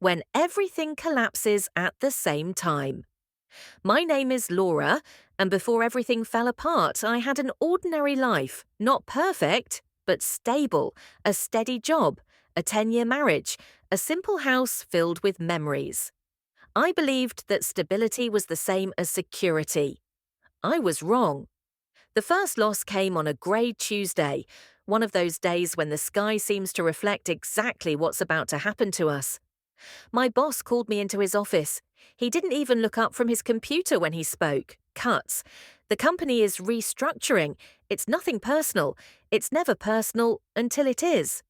when everything collapses at the same time. My name is Laura, and before everything fell apart, I had an ordinary life, not perfect, but stable, a steady job, a 10-year marriage, a simple house filled with memories. I believed that stability was the same as security. I was wrong. The first loss came on a grey Tuesday, one of those days when the sky seems to reflect exactly what's about to happen to us. My boss called me into his office. He didn't even look up from his computer when he spoke. Cuts. The company is restructuring. It's nothing personal. It's never personal until it is.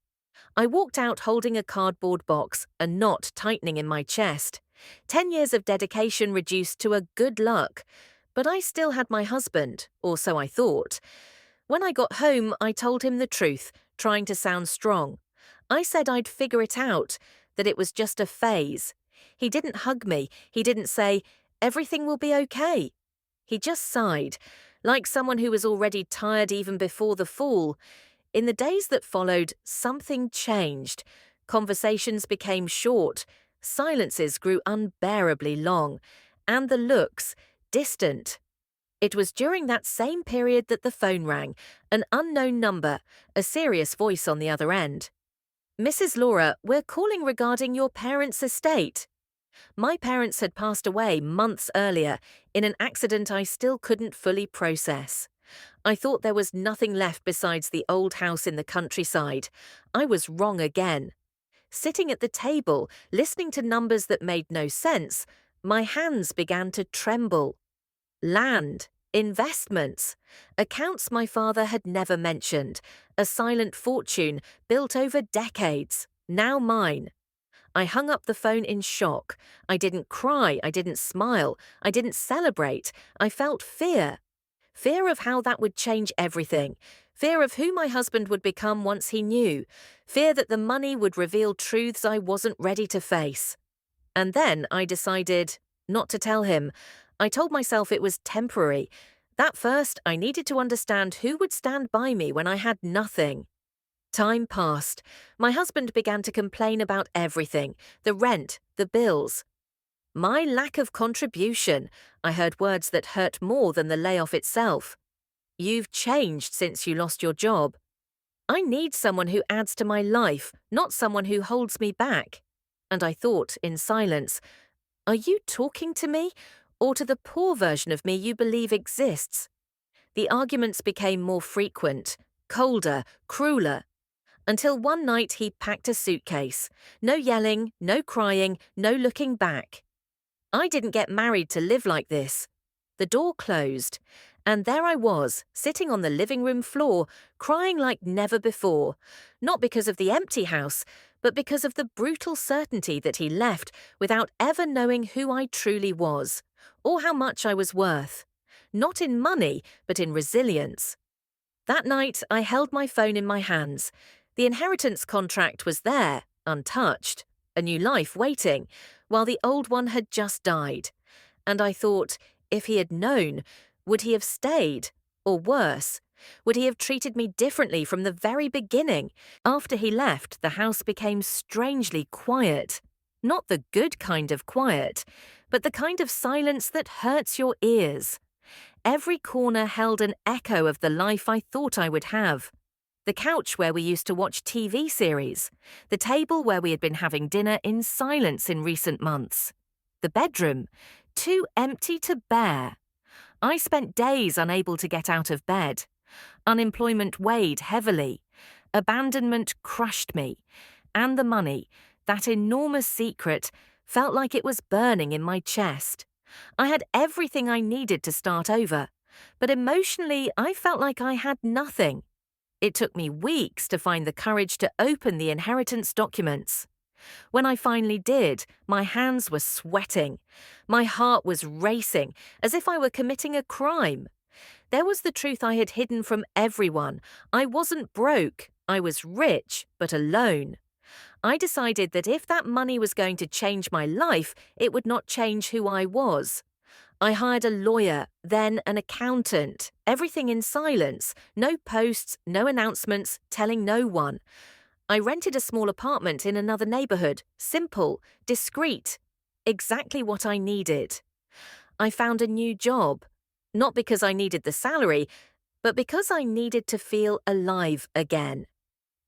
I walked out holding a cardboard box, a knot tightening in my chest. 10 years of dedication reduced to a good luck. But I still had my husband, or so I thought. When I got home, I told him the truth, trying to sound strong. I said I'd figure it out, that it was just a phase. He didn't hug me. He didn't say, "Everything will be okay." He just sighed, like someone who was already tired even before the fall. In the days that followed, something changed. Conversations became short, silences grew unbearably long, and the looks distant. It was during that same period that the phone rang, an unknown number, a serious voice on the other end. "Mrs. Laura, we're calling regarding your parents' estate." My parents had passed away months earlier in an accident I still couldn't fully process. I thought there was nothing left besides the old house in the countryside. I was wrong again. Sitting at the table, listening to numbers that made no sense, my hands began to tremble. Land, investments, accounts my father had never mentioned, a silent fortune built over decades, now mine. I hung up the phone in shock. I didn't cry, I didn't smile, I didn't celebrate. I felt fear. Fear of how that would change everything. Fear of who my husband would become once he knew. Fear that the money would reveal truths I wasn't ready to face. And then I decided not to tell him. I told myself it was temporary. That first, I needed to understand who would stand by me when I had nothing. Time passed. My husband began to complain about everything, the rent, the bills. My lack of contribution. I heard words that hurt more than the layoff itself. "You've changed since you lost your job." I need someone who adds to my life, not someone who holds me back. And I thought, in silence, are you talking to me, or to the poor version of me you believe exists? The arguments became more frequent, colder, crueler, until one night he packed a suitcase. No yelling, no crying, no looking back. I didn't get married to live like this. The door closed, and there I was, sitting on the living room floor, crying like never before, not because of the empty house, but because of the brutal certainty that he left without ever knowing who I truly was, or how much I was worth. Not in money, but in resilience. That night, I held my phone in my hands. The inheritance contract was there, untouched, a new life waiting, while the old one had just died. And I thought, if he had known, would he have stayed? Or worse, would he have treated me differently from the very beginning? After he left, the house became strangely quiet. Not the good kind of quiet, but the kind of silence that hurts your ears. Every corner held an echo of the life I thought I would have. The couch where we used to watch TV series. The table where we had been having dinner in silence in recent months. The bedroom, too empty to bear. I spent days unable to get out of bed. Unemployment weighed heavily. Abandonment crushed me. And the money, that enormous secret, felt like it was burning in my chest. I had everything I needed to start over, but emotionally I felt like I had nothing. It took me weeks to find the courage to open the inheritance documents. When I finally did, my hands were sweating. My heart was racing, as if I were committing a crime. There was the truth I had hidden from everyone. I wasn't broke. I was rich, but alone. I decided that if that money was going to change my life, it would not change who I was. I hired a lawyer, then an accountant, everything in silence, no posts, no announcements, telling no one. I rented a small apartment in another neighborhood, simple, discreet, exactly what I needed. I found a new job, not because I needed the salary, but because I needed to feel alive again.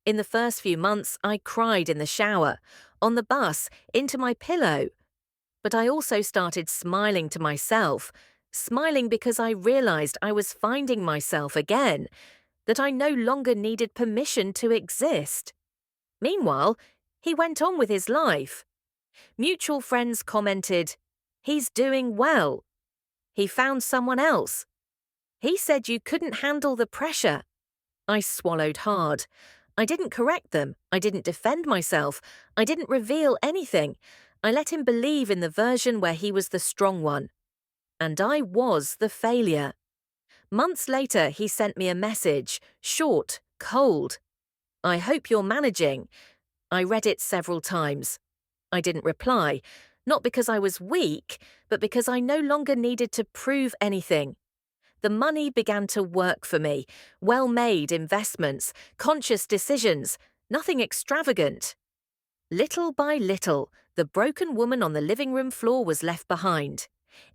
In the first few months, I cried in the shower, on the bus, into my pillow. But I also started smiling to myself, smiling because I realized I was finding myself again, that I no longer needed permission to exist. Meanwhile, he went on with his life. Mutual friends commented, "He's doing well. He found someone else. He said you couldn't handle the pressure." I swallowed hard. I didn't correct them. I didn't defend myself. I didn't reveal anything. I let him believe in the version where he was the strong one. And I was the failure. Months later, he sent me a message, short, cold. "I hope you're managing." I read it several times. I didn't reply, not because I was weak, but because I no longer needed to prove anything. The money began to work for me. Well-made investments, conscious decisions, nothing extravagant. Little by little, the broken woman on the living room floor was left behind.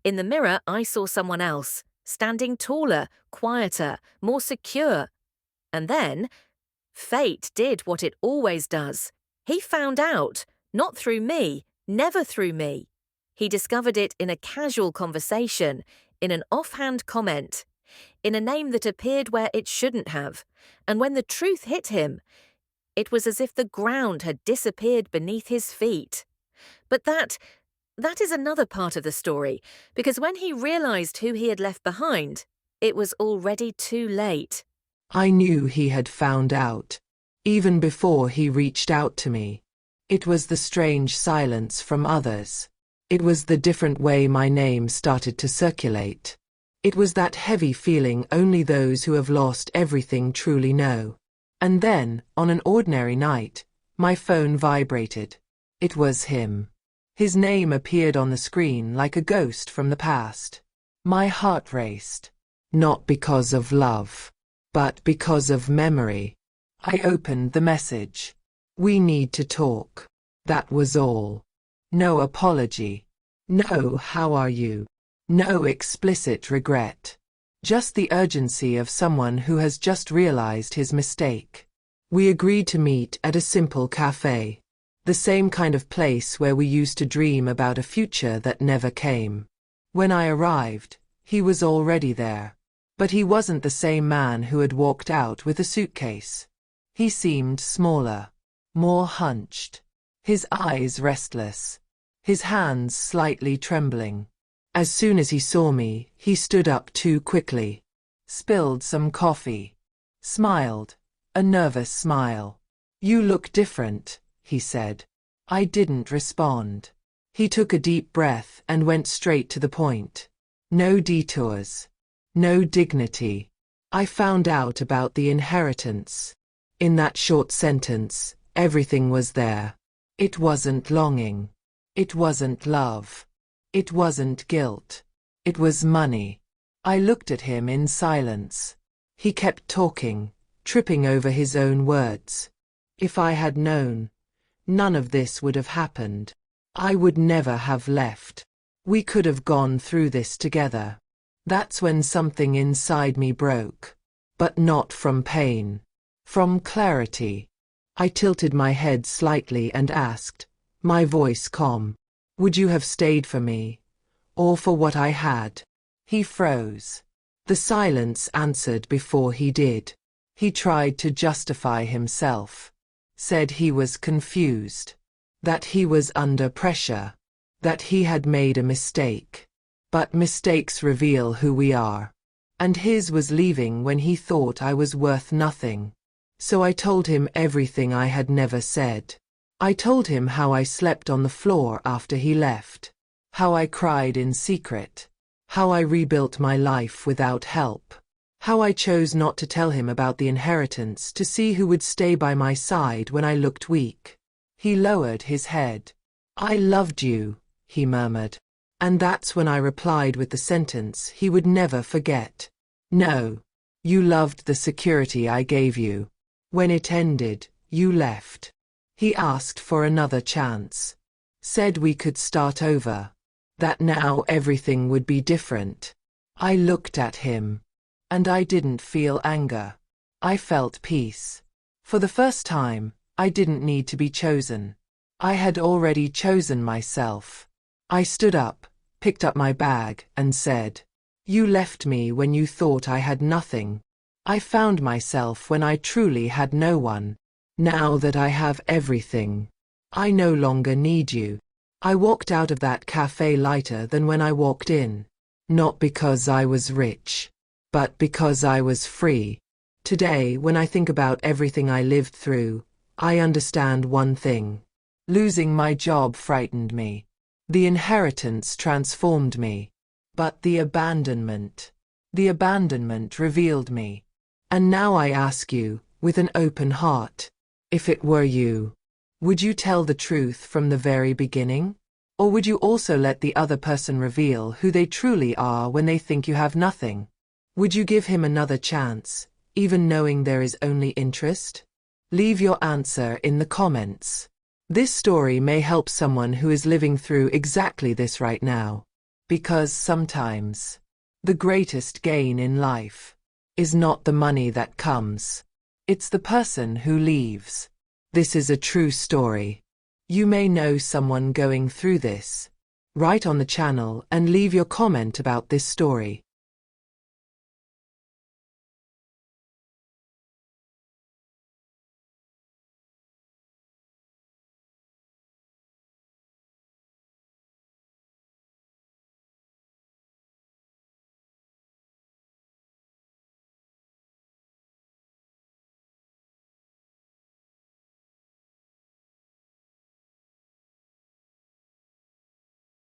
In the mirror, I saw someone else, standing taller, quieter, more secure. And then, fate did what it always does. He found out, not through me, never through me. He discovered it in a casual conversation, in an offhand comment, in a name that appeared where it shouldn't have. And when the truth hit him, it was as if the ground had disappeared beneath his feet. But that is another part of the story, because when he realized who he had left behind, it was already too late. I knew he had found out, even before he reached out to me. It was the strange silence from others. It was the different way my name started to circulate. It was that heavy feeling only those who have lost everything truly know. And then, on an ordinary night, my phone vibrated. It was him. His name appeared on the screen like a ghost from the past. My heart raced. Not because of love, but because of memory. I opened the message. "We need to talk." That was all. No apology. No "how are you?" No explicit regret. Just the urgency of someone who has just realized his mistake. We agreed to meet at a simple cafe. The same kind of place where we used to dream about a future that never came. When I arrived, he was already there. But he wasn't the same man who had walked out with a suitcase. He seemed smaller, more hunched, his eyes restless, his hands slightly trembling. As soon as he saw me, he stood up too quickly, spilled some coffee, smiled, a nervous smile. "You look different," he said. I didn't respond. He took a deep breath and went straight to the point. No detours. No dignity. "I found out about the inheritance." In that short sentence, everything was there. It wasn't longing. It wasn't love. It wasn't guilt. It was money. I looked at him in silence. He kept talking, tripping over his own words. If I had known, none of this would have happened. I would never have left. We could have gone through this together. That's when something inside me broke. But not from pain. From clarity. I tilted my head slightly and asked, my voice calm, "Would you have stayed for me? Or for what I had?" He froze. The silence answered before he did. He tried to justify himself. Said he was confused. That he was under pressure. That he had made a mistake. But mistakes reveal who we are. And his was leaving when he thought I was worth nothing. So I told him everything I had never said. I told him how I slept on the floor after he left. How I cried in secret. How I rebuilt my life without help. How I chose not to tell him about the inheritance to see who would stay by my side when I looked weak. He lowered his head. "I loved you," he murmured. And that's when I replied with the sentence he would never forget. "No. You loved the security I gave you. When it ended, You left. He asked for another chance. Said we could start over. That now everything would be different. I looked at him. And I didn't feel anger. I felt peace. For the first time, I didn't need to be chosen. I had already chosen myself. I stood up, picked up my bag, and said, "You left me when you thought I had nothing. I found myself when I truly had no one. Now that I have everything, I no longer need you." I walked out of that cafe lighter than when I walked in. Not because I was rich, but because I was free. Today, when I think about everything I lived through, I understand one thing. Losing my job frightened me. The inheritance transformed me. But the abandonment revealed me. And now I ask you, with an open heart, if it were you, would you tell the truth from the very beginning? Or would you also let the other person reveal who they truly are when they think you have nothing? Would you give him another chance, even knowing there is only interest? Leave your answer in the comments. This story may help someone who is living through exactly this right now. Because sometimes, the greatest gain in life is not the money that comes. It's the person who leaves. This is a true story. You may know someone going through this. Write on the channel and leave your comment about this story.